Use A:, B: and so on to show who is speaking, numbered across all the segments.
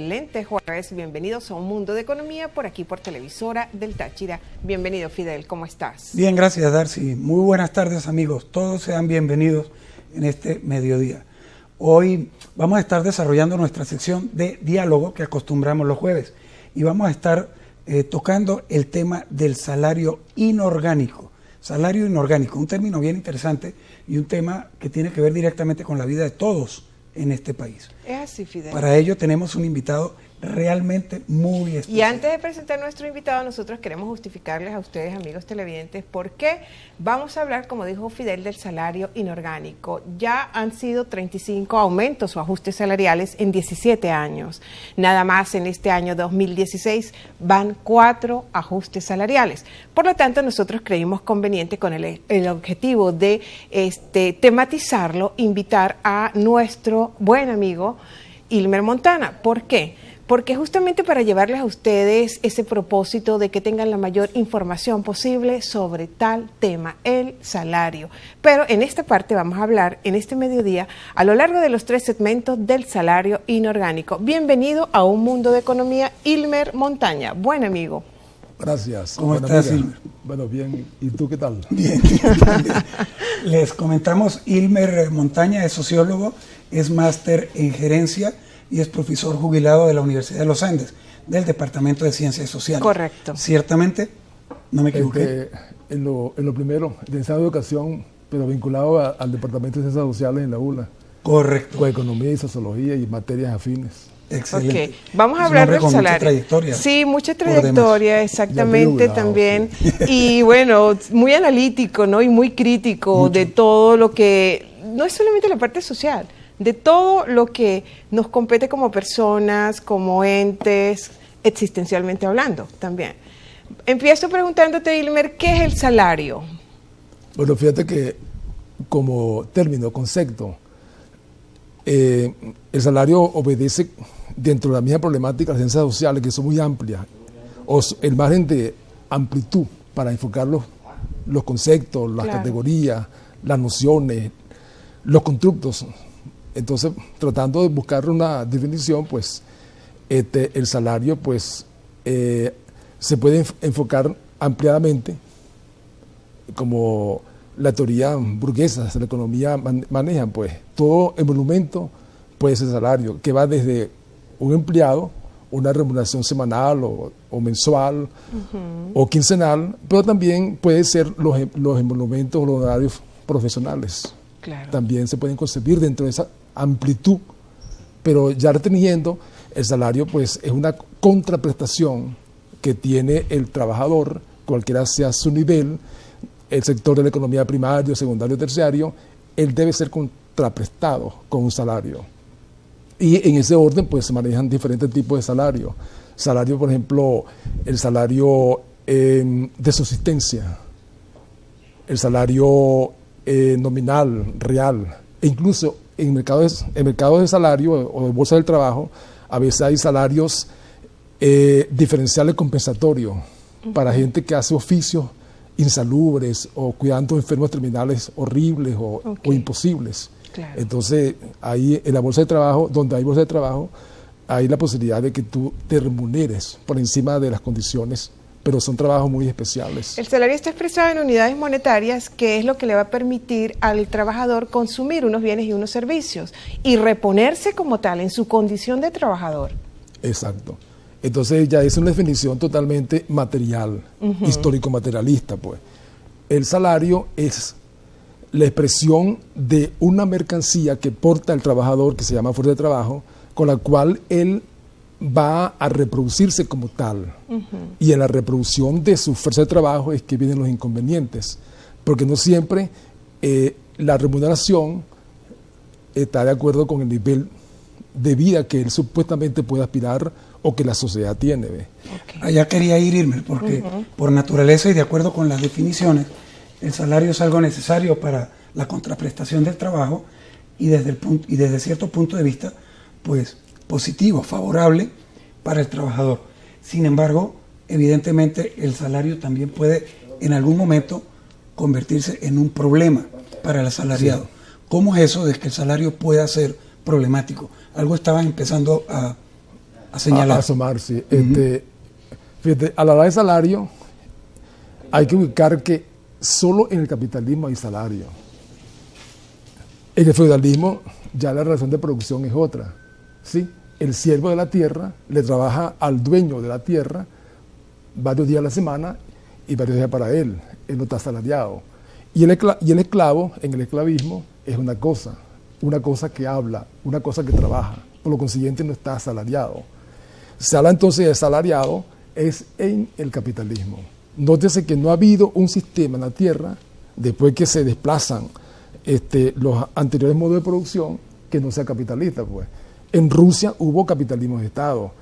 A: excelente jueves. Bienvenidos a Un Mundo de Economía por aquí por Televisora del Táchira. Bienvenido, Fidel, ¿cómo estás?
B: Bien, gracias, Darcy. Muy buenas tardes, amigos. Todos sean bienvenidos en este mediodía. Hoy vamos a estar desarrollando nuestra sección de diálogo que acostumbramos los jueves y vamos a estar tocando el tema del salario inorgánico. Salario inorgánico, un término bien interesante y un tema que tiene que ver directamente con la vida de todos en este país.
A: Es así, Fidel.
B: Para ello tenemos un invitado realmente muy especial.
A: Y antes de presentar a nuestro invitado, nosotros queremos justificarles a ustedes, amigos televidentes, por qué vamos a hablar, como dijo Fidel, del salario inorgánico. Ya han sido 35 aumentos o ajustes salariales en 17 años. Nada más en este año 2016 van 4 ajustes salariales. Por lo tanto, nosotros creímos conveniente, con el objetivo de tematizarlo, invitar a nuestro buen amigo Ilmer Montana. ¿Por qué? Porque justamente para llevarles a ustedes ese propósito de que tengan la mayor información posible sobre tal tema, el salario. Pero en esta parte vamos a hablar, en este mediodía, a lo largo de los 3 segmentos del salario inorgánico. Bienvenido a Un Mundo de Economía, Ilmer Montaña. Buen amigo.
C: Gracias.
B: ¿Cómo estás, Ilmer?
C: Bueno, bien. ¿Y tú qué tal?
B: Bien. Les comentamos, Ilmer Montaña es sociólogo, es máster en gerencia y es profesor jubilado de la Universidad de los Andes, del Departamento de Ciencias Sociales.
A: Correcto.
B: Ciertamente, no me equivoqué.
C: En lo primero, licenciado en educación, pero vinculado al Departamento de Ciencias Sociales en la ULA.
B: Correcto.
C: Con economía y sociología y materias afines.
B: Excelente.
A: Okay. Vamos a hablar del salario.
B: Mucha trayectoria.
A: Sí, mucha trayectoria, exactamente, también. Sí. Y bueno, muy analítico, ¿no? Y muy crítico mucho. De todo lo que, no es solamente la parte social, de todo lo que nos compete como personas, como entes, existencialmente hablando también. Empiezo preguntándote, Ilmer, ¿qué es el salario?
C: Bueno, fíjate que como término, concepto, el salario obedece dentro de la misma problemática de las ciencias sociales, que son muy amplias, o el margen de amplitud para enfocar los conceptos, las categorías, las nociones, los constructos. Entonces, tratando de buscar una definición, pues, el salario, pues, se puede enfocar ampliadamente, como la teoría burguesa de la economía manejan, pues, todo emolumento puede ser salario, que va desde un empleado, una remuneración semanal o mensual o quincenal, pero también puede ser los emolumentos o los horarios profesionales.
A: Claro. También
C: se pueden concebir dentro de esa amplitud, pero ya reteniendo el salario, pues es una contraprestación que tiene el trabajador, cualquiera sea su nivel, el sector de la economía primario, secundario, terciario, él debe ser contraprestado con un salario. Y en ese orden, pues se manejan diferentes tipos de salario. Salario, por ejemplo, el salario de subsistencia, el salario nominal, real, e incluso en mercados de salario o de bolsa del trabajo, a veces hay salarios diferenciales compensatorios para gente que hace oficios insalubres o cuidando enfermos terminales horribles o imposibles. Claro. Entonces, ahí en la bolsa de trabajo, donde hay bolsa de trabajo, hay la posibilidad de que tú te remuneres por encima de las condiciones, pero son trabajos muy especiales.
A: El salario está expresado en unidades monetarias, que es lo que le va a permitir al trabajador consumir unos bienes y unos servicios y reponerse como tal en su condición de trabajador.
C: Exacto. Entonces ya es una definición totalmente material, histórico-materialista, pues. El salario es la expresión de una mercancía que porta el trabajador, que se llama fuerza de trabajo, con la cual él va a reproducirse como tal. Y en la reproducción de su fuerza de trabajo es que vienen los inconvenientes, porque no siempre la remuneración está de acuerdo con el nivel de vida que él supuestamente puede aspirar o que la sociedad tiene.
B: Allá quería irme, porque por naturaleza y de acuerdo con las definiciones, el salario es algo necesario para la contraprestación del trabajo y desde cierto punto de vista, pues positivo, favorable para el trabajador. Sin embargo, evidentemente el salario también puede en algún momento convertirse en un problema para el asalariado. Sí. ¿Cómo es eso de que el salario pueda ser problemático? Algo estabas empezando a a señalar.
C: A asomarse. Fíjate, a la hora de salario, hay que ubicar que solo en el capitalismo hay salario. En el feudalismo ya la relación de producción es otra, ¿sí? El siervo de la tierra le trabaja al dueño de la tierra varios días a la semana y varios días para él. Él no está asalariado. Y el esclavo, en el esclavismo, es una cosa que habla, una cosa que trabaja. Por lo consiguiente no está asalariado. Se habla entonces de asalariado es en el capitalismo. Nótese que no ha habido un sistema en la tierra, después que se desplazan los anteriores modos de producción, que no sea capitalista, pues. En Rusia hubo capitalismo de Estado.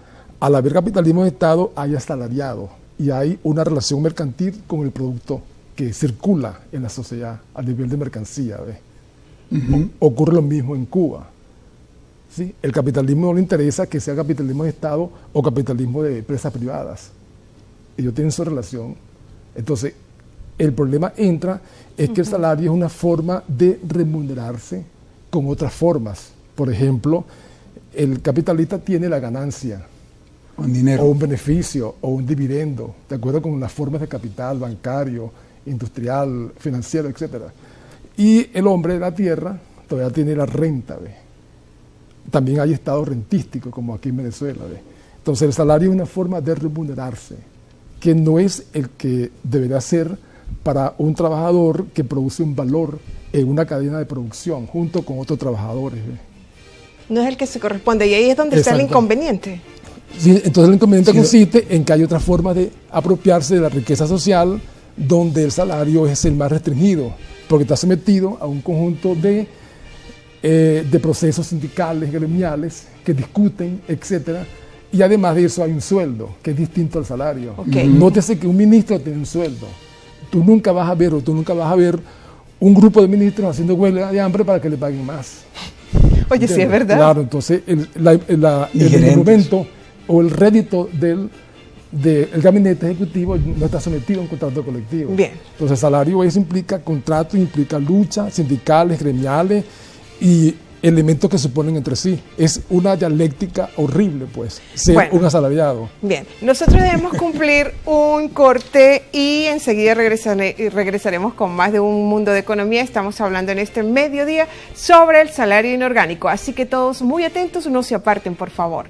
C: Al haber capitalismo de Estado, hay asalariado y hay una relación mercantil con el producto que circula en la sociedad a nivel de mercancía, ¿ves? Ocurre lo mismo en Cuba, ¿sí? El capitalismo no le interesa que sea capitalismo de Estado o capitalismo de empresas privadas. Ellos tienen su relación. Entonces, el problema es que el salario es una forma de remunerarse con otras formas. Por ejemplo, el capitalista tiene la ganancia,
B: con dinero,
C: o un beneficio, o un dividendo, de acuerdo con las formas de capital bancario, industrial, financiero, etc. Y el hombre de la tierra todavía tiene la renta, ¿ve? También hay estados rentísticos, como aquí en Venezuela, ¿ve? Entonces el salario es una forma de remunerarse, que no es el que debería ser para un trabajador que produce un valor en una cadena de producción, junto con otros trabajadores, ¿ve?
A: No es el que se corresponde, y ahí es donde está el inconveniente.
C: Sí, entonces el inconveniente consiste en que hay otra forma de apropiarse de la riqueza social, donde el salario es el más restringido, porque está sometido a un conjunto de procesos sindicales, gremiales, que discuten, etcétera, y además de eso hay un sueldo, que es distinto al salario.
A: Okay.
C: Nótese que un ministro tiene un sueldo. Tú nunca vas a ver un grupo de ministros haciendo huelga de hambre para que le paguen más.
A: Oye, sí, es verdad.
C: Claro, entonces el monumento o el rédito del gabinete ejecutivo no está sometido a un contrato colectivo.
A: Bien.
C: Entonces, salario eso implica contrato, implica lucha, sindicales, gremiales y elementos que se oponen entre sí. Es una dialéctica horrible, pues, ser un asalariado.
A: Bien, nosotros debemos cumplir un corte y enseguida regresaremos con más de Un Mundo de Economía. Estamos hablando en este mediodía sobre el salario inorgánico, así que todos muy atentos, no se aparten, por favor.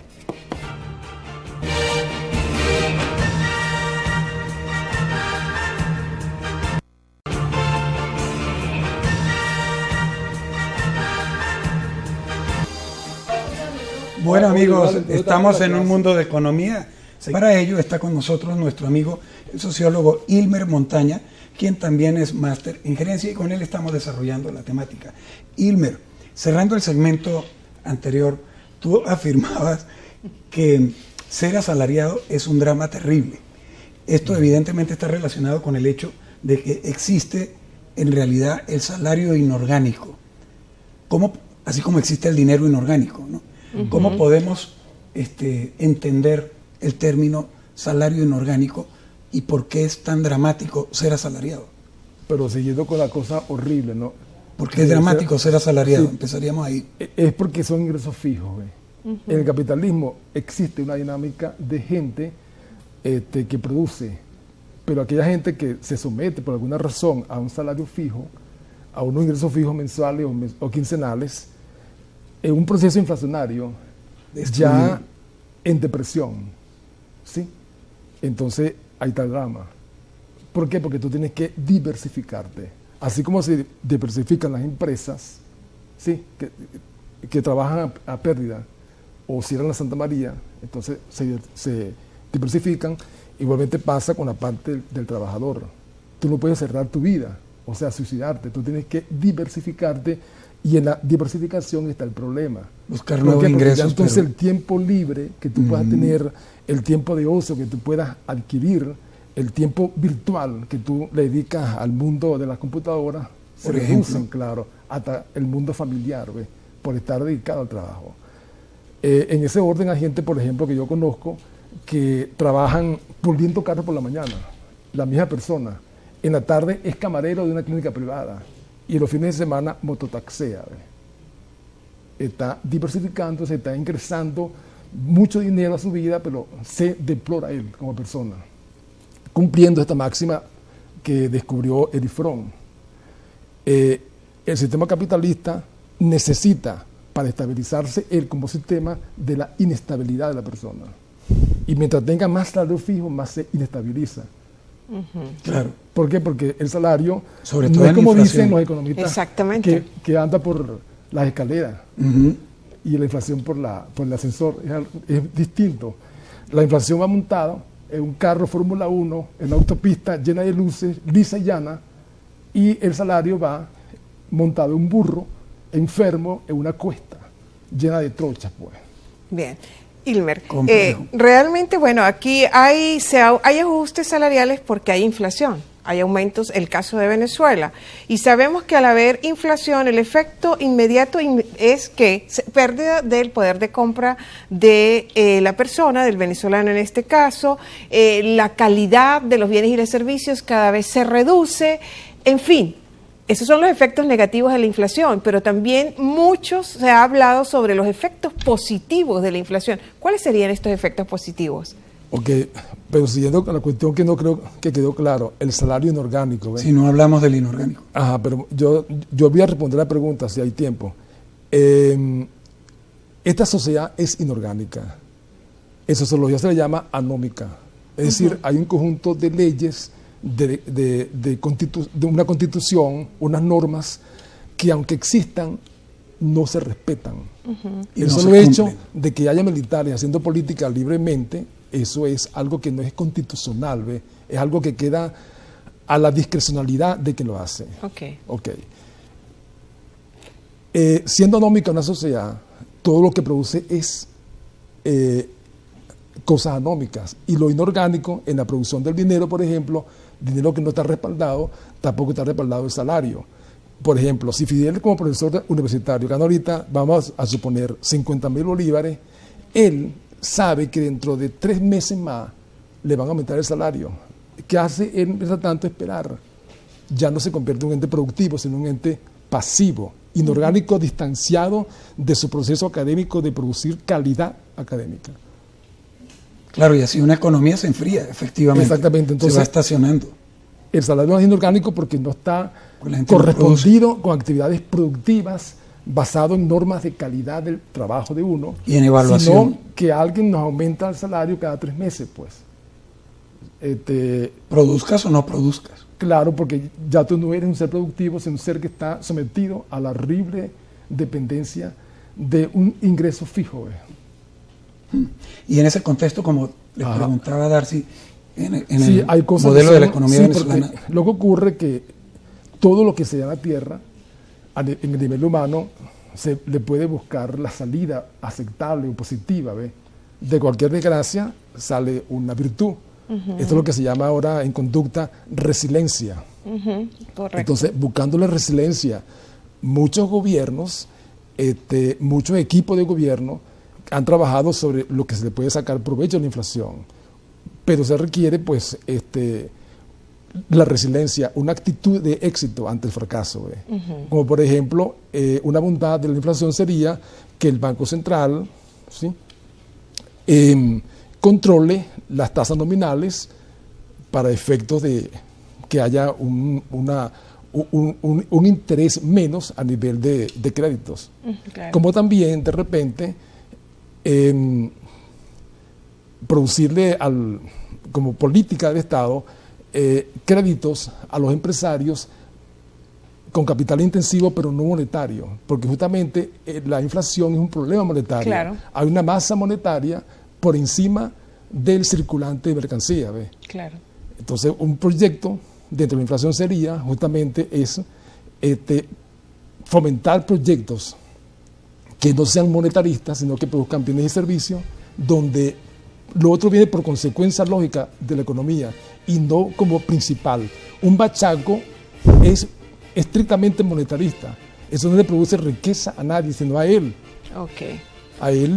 B: Bueno, amigos, estamos en Un Mundo de Economía. Para ello está con nosotros nuestro amigo, el sociólogo Ilmer Montaña, quien también es máster en gerencia, y con él estamos desarrollando la temática. Ilmer, cerrando el segmento anterior, tú afirmabas que ser asalariado es un drama terrible. Esto evidentemente está relacionado con el hecho de que existe en realidad el salario inorgánico, así como existe el dinero inorgánico, ¿no? ¿Cómo podemos entender el término salario inorgánico y por qué es tan dramático ser asalariado?
C: Pero siguiendo con la cosa horrible, ¿no?
B: ¿Por qué es dramático ser asalariado?
C: Sí,
B: empezaríamos ahí.
C: Es porque son ingresos fijos, ¿ve? En el capitalismo existe una dinámica de gente que produce, pero aquella gente que se somete por alguna razón a un salario fijo, a unos ingresos fijos mensuales o quincenales, en un proceso inflacionario ya en depresión, ¿sí? Entonces ahí está el drama. ¿Por qué? Porque tú tienes que diversificarte. Así como se diversifican las empresas, ¿sí? que trabajan a pérdida o cierran la Santa María, entonces se diversifican. Igualmente pasa con la parte del trabajador. Tú no puedes cerrar tu vida, o sea, suicidarte. Tú tienes que diversificarte. Y en la diversificación está el problema.
B: Buscar nuevos ingresos.
C: Entonces el tiempo libre que tú puedas tener, el tiempo de ocio que tú puedas adquirir, el tiempo virtual que tú le dedicas al mundo de las computadoras, se reducen, claro, hasta el mundo familiar, ¿ves? Por estar dedicado al trabajo. En ese orden hay gente, por ejemplo, que yo conozco, que trabajan puliendo carros por la mañana, la misma persona. En la tarde es camarero de una clínica privada. Y los fines de semana mototaxea, ¿ve? Está diversificando, se está ingresando mucho dinero a su vida, pero se deplora él como persona, cumpliendo esta máxima que descubrió Erich Fromm. El sistema capitalista necesita, para estabilizarse, él como sistema, de la inestabilidad de la persona. Y mientras tenga más salario fijo, más se inestabiliza.
B: Claro.
C: ¿Por qué? Porque el salario
B: Sobre
C: no
B: todo
C: es
B: en
C: como
B: inflación.
C: dicen los economistas,
A: Exactamente.
C: que anda por las escaleras y la inflación por el ascensor. Es distinto. La inflación va montada en un carro Fórmula 1, en una autopista llena de luces, lisa y llana, y el salario va montado en un burro, enfermo, en una cuesta, llena de trochas, pues.
A: Bien. Ilmer,
B: Complejo.
A: realmente, bueno, aquí hay ajustes salariales porque hay inflación, hay aumentos, el caso de Venezuela, y sabemos que al haber inflación, el efecto inmediato es que pérdida del poder de compra de la persona, del venezolano en este caso, la calidad de los bienes y los servicios cada vez se reduce, en fin. Esos son los efectos negativos de la inflación, pero también se ha hablado sobre los efectos positivos de la inflación. ¿Cuáles serían estos efectos positivos?
C: Ok, pero siguiendo con la cuestión que no creo que quedó claro, el salario inorgánico. ¿Ves?
B: Si no hablamos del inorgánico.
C: Ajá, pero yo voy a responder la pregunta si hay tiempo. Esta sociedad es inorgánica. En sociología se le llama anómica. Es decir, hay un conjunto de leyes, de una constitución, unas normas que aunque existan, no se respetan.
B: Y
C: El
B: no
C: solo
B: se
C: hecho
B: cumplen.
C: de que haya militares haciendo política libremente, eso es algo que no es constitucional, ¿ve? Es algo que queda a la discrecionalidad de quien lo hace.
A: Ok.
C: Siendo anómica una sociedad, todo lo que produce es cosas anómicas. Y lo inorgánico, en la producción del dinero, por ejemplo, dinero que no está respaldado, tampoco está respaldado el salario. Por ejemplo, si Fidel como profesor universitario gana ahorita, vamos a suponer 50.000 bolívares, él sabe que dentro de 3 meses más le van a aumentar el salario. ¿Qué hace él mientras tanto? Esperar. Ya no se convierte en un ente productivo, sino en un ente pasivo, inorgánico, distanciado de su proceso académico de producir calidad académica.
B: Claro, y así una economía se enfría, efectivamente.
C: Exactamente, entonces
B: se va estacionando.
C: el salario es inorgánico porque no está
B: Pues la gente no
C: correspondido con actividades productivas basado en normas de calidad del trabajo de uno,
B: Y en evaluación.
C: sino que alguien nos aumenta el salario cada 3 meses, pues.
B: Produzcas o no produzcas.
C: Claro, porque ya tú no eres un ser productivo, sino un ser que está sometido a la horrible dependencia de un ingreso fijo.
B: Y en ese contexto, como le
C: Ajá.
B: preguntaba Darcy, en
C: Sí,
B: el
C: hay cosas
B: modelo
C: que
B: de la
C: son-
B: economía
C: sí,
B: venezolana,
C: porque lo que ocurre es que todo lo que se da a la tierra, en el nivel humano, se le puede buscar la salida aceptable o positiva. ¿Ve? De cualquier desgracia sale una virtud. Esto es lo que se llama ahora en conducta resiliencia.
A: Correcto.
C: Entonces, buscándole resiliencia, muchos gobiernos, muchos equipos de gobierno han trabajado sobre lo que se le puede sacar provecho de la inflación, pero se requiere, pues, la resiliencia, una actitud de éxito ante el fracaso. Como por ejemplo, una bondad de la inflación sería que el Banco Central, ¿sí? Controle las tasas nominales para efectos de que haya un interés menos a nivel de créditos.
A: Claro.
C: Como también, de repente, producirle como política del Estado créditos a los empresarios con capital intensivo pero no monetario, porque justamente la inflación es un problema monetario.
A: Claro.
C: Hay una masa monetaria por encima del circulante de mercancía. ¿Ve?
A: Claro.
C: Entonces, un proyecto dentro de la inflación sería justamente eso, fomentar proyectos que no sean monetaristas, sino que produzcan bienes y servicios, donde lo otro viene por consecuencia lógica de la economía y no como principal. Un bachaco es estrictamente monetarista. Eso no le produce riqueza a nadie, sino a él
A: Ok.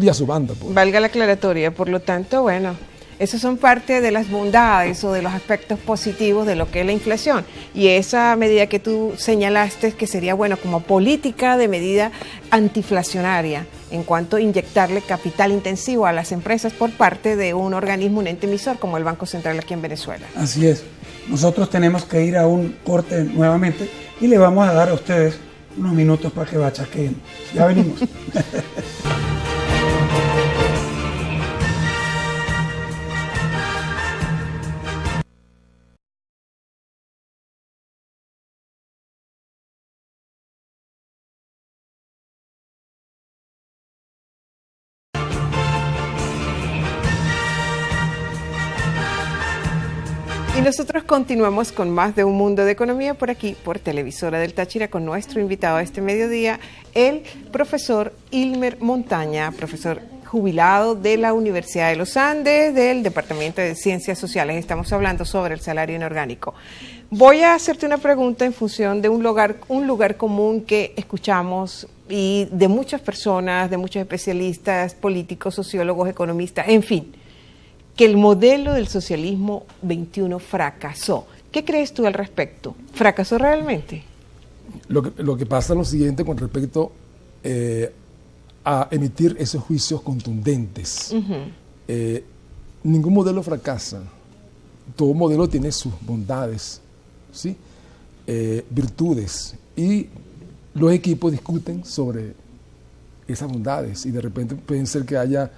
C: y a su banda. Pues.
A: Valga la aclaratoria. Por lo tanto, bueno, Esos son parte de las bondades o de los aspectos positivos de lo que es la inflación. Y esa medida que tú señalaste que sería bueno como política de medida antiinflacionaria en cuanto a inyectarle capital intensivo a las empresas por parte de un organismo, un ente emisor como el Banco Central aquí en Venezuela.
B: Así es. Nosotros tenemos que ir a un corte nuevamente y le vamos a dar a ustedes unos minutos para que bachaquen. Ya venimos.
A: Y nosotros continuamos con más de Un Mundo de Economía por aquí, por Televisora del Táchira, con nuestro invitado este mediodía, el profesor Ilmer Montaña, profesor jubilado de la Universidad de los Andes, del Departamento de Ciencias Sociales. Estamos hablando sobre el salario inorgánico. Voy a hacerte una pregunta en función de un lugar común que escuchamos y de muchas personas, de muchos especialistas, políticos, sociólogos, economistas, en fin, que el modelo del socialismo 21 fracasó. ¿Qué crees tú al respecto? ¿Fracasó realmente?
C: Lo que pasa es lo siguiente con respecto a emitir esos juicios contundentes. Ningún modelo fracasa. Todo modelo tiene sus bondades, ¿sí? Virtudes. Y los equipos discuten sobre esas bondades y de repente pueden ser que haya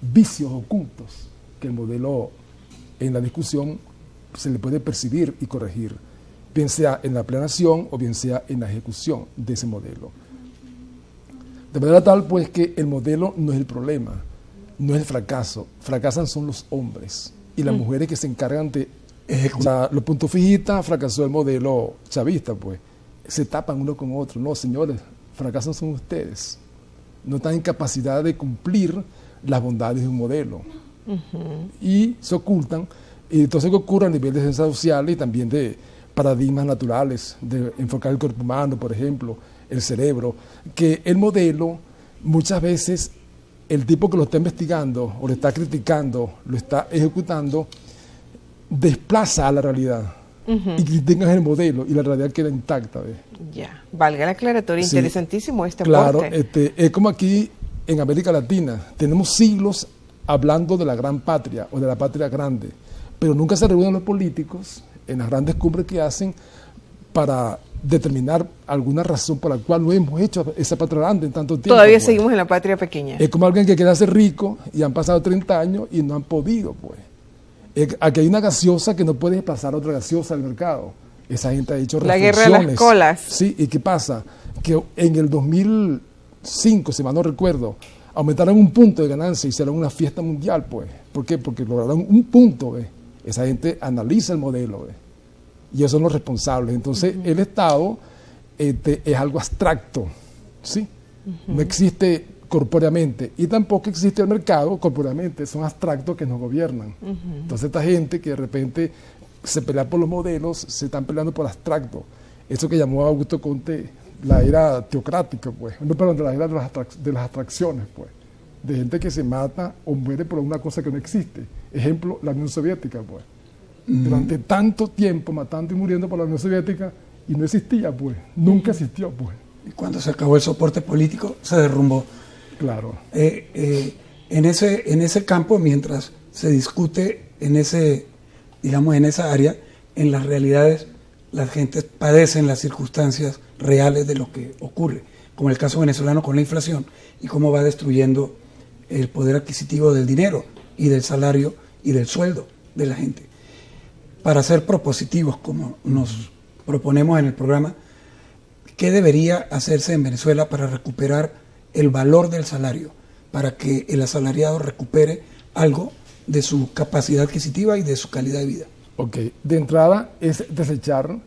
C: vicios ocultos que el modelo en la discusión se le puede percibir y corregir, bien sea en la planeación o bien sea en la ejecución de ese modelo. De manera tal pues que el modelo no es el problema, no es el fracaso, fracasan son los hombres y las mujeres que se encargan de ejecutar. Los puntos fijistas fracasó el modelo chavista, pues se tapan uno con otro. No, señores, fracasan son ustedes, no están en capacidad de cumplir las bondades de un modelo. Y se ocultan, y entonces ¿qué ocurre a nivel de ciencias sociales y también de paradigmas naturales, de enfocar el cuerpo humano, por ejemplo, el cerebro, que el modelo muchas veces el tipo que lo está investigando o lo está criticando, lo está ejecutando, desplaza a la realidad y critican el modelo y la realidad queda intacta. ¿Ves?
A: Ya, valga la aclaratoria, sí. Interesantísimo este
C: claro,
A: aporte.
C: Es como aquí en América Latina, tenemos siglos hablando de la gran patria o de la patria grande, pero nunca se reúnen los políticos en las grandes cumbres que hacen para determinar alguna razón por la cual no hemos hecho esa patria grande en tanto tiempo.
A: Todavía seguimos en la patria pequeña.
C: Es como alguien que quiere ser rico y han pasado 30 años y no han podido, pues. Aquí hay una gaseosa que no puede pasar a otra gaseosa al mercado. Esa gente ha hecho reflexiones.
A: La guerra de las colas.
C: Sí, ¿y qué pasa? Que en el 2005, si mal no recuerdo, aumentaron un punto de ganancia y hicieron una fiesta mundial, pues. ¿Por qué? Porque lograron un punto, ¿ves? Esa gente analiza el modelo, ¿ves? Y ellos son los responsables. Entonces, el Estado es algo abstracto, ¿sí? No existe corpóreamente y tampoco existe el mercado corpóreamente, son abstractos que nos gobiernan. Entonces, esta gente que de repente se pelea por los modelos, se están peleando por abstracto. Eso que llamó Augusto Comte la era teocrática, pues, no, perdón, de la era de las abstracciones, pues, de gente que se mata o muere por una cosa que no existe. Ejemplo, la Unión Soviética, pues. Durante tanto tiempo matando y muriendo por la Unión Soviética y no existía, pues, nunca existió, pues.
B: Y cuando se acabó el soporte político, se derrumbó.
C: Claro.
B: En ese campo, mientras se discute en ese, digamos, en esa área, en las realidades, las gentes padecen las circunstancias reales de lo que ocurre, como el caso venezolano con la inflación y cómo va destruyendo el poder adquisitivo del dinero y del salario y del sueldo de la gente. Para ser propositivos, como nos proponemos en el programa, ¿qué debería hacerse en Venezuela para recuperar el valor del salario, para que el asalariado recupere algo de su capacidad adquisitiva y de su calidad de vida?
C: Ok, de entrada es desechar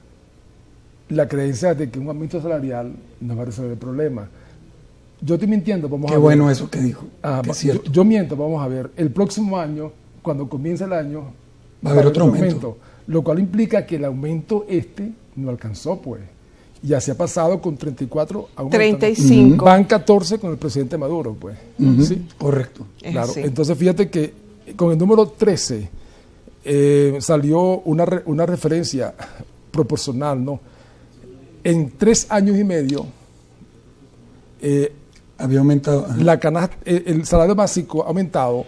C: la creencia de que un aumento salarial no va a resolver el problema. Yo estoy mintiendo, vamos a ver.
B: Qué bueno eso que dijo. Que es cierto.
C: Yo miento, vamos a ver. El próximo año, cuando comience el año,
B: va a haber otro aumento.
C: Lo cual implica que el aumento no alcanzó, pues. Ya se ha pasado con 34 aumentos.
A: 35.
C: Van 14 con el presidente Maduro, pues. ¿Sí?
B: Correcto.
C: Claro. Entonces, fíjate que con el número 13 salió una referencia proporcional, ¿no? En 3 años y medio
B: había aumentado.
C: La canasta, el salario básico ha aumentado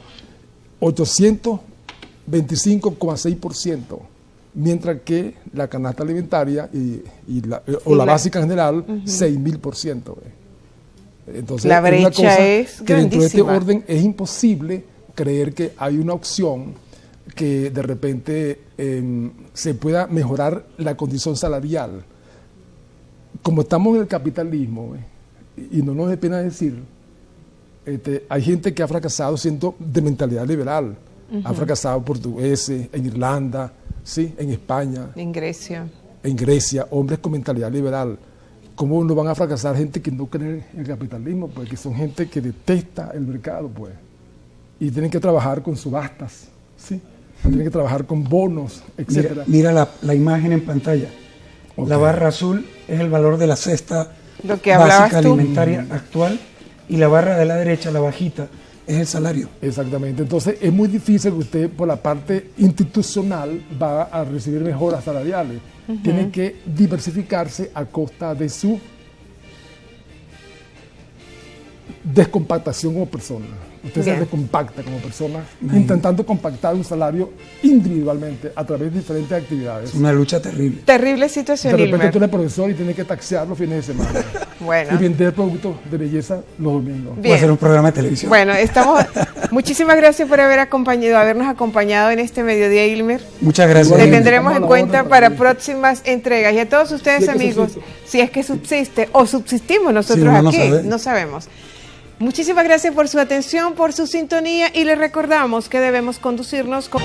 C: 825,6%, mientras que la canasta alimentaria la básica en general, 6.000%. Entonces,
A: la brecha es
C: que dentro de este
A: grandísima.
C: orden es imposible creer que hay una opción que de repente se pueda mejorar la condición salarial. Como estamos en el capitalismo, y no nos da pena decir, hay gente que ha fracasado siendo de mentalidad liberal. Ha fracasado portugueses, en Irlanda, ¿sí? En España,
A: En Grecia.
C: en Grecia, hombres con mentalidad liberal. ¿Cómo no van a fracasar gente que no cree en el capitalismo? Pues que son gente que detesta el mercado, pues. Y tienen que trabajar con subastas, ¿sí? Tienen que trabajar con bonos, etc.
B: Mira la imagen en pantalla.
C: Ok.
B: La barra azul es el valor de la cesta
A: Lo que hablabas
B: básica
A: tú.
B: alimentaria actual, y la barra de la derecha, la bajita, es el salario.
C: Exactamente. Entonces es muy difícil que usted por la parte institucional va a recibir mejoras salariales. Tiene que diversificarse a costa de su descompactación como persona. Usted se
A: Bien.
C: descompacta como persona, intentando compactar un salario individualmente a través de diferentes actividades.
B: Es una lucha terrible.
A: Terrible
C: De
A: situación,
C: repente
A: Ilmer.
C: tú eres profesor y tienes que taxear los fines de semana
A: Bueno.
C: y vender productos de belleza los domingos.
A: Bien.
B: Puede ser un programa de televisión.
A: Bueno, muchísimas gracias por habernos acompañado en este mediodía, Ilmer.
B: Muchas gracias.
A: Te
C: Bien.
A: tendremos en
C: Estamos a la
A: cuenta
C: orden
A: para
C: para
A: próximas entregas. Y a todos ustedes,
C: Si es que
A: amigos,
C: subsiste.
A: si es que subsiste o subsistimos nosotros
B: Sí, uno no
A: aquí,
B: sabe.
A: no sabemos. Muchísimas gracias por su atención, por su sintonía, y les recordamos que debemos conducirnos con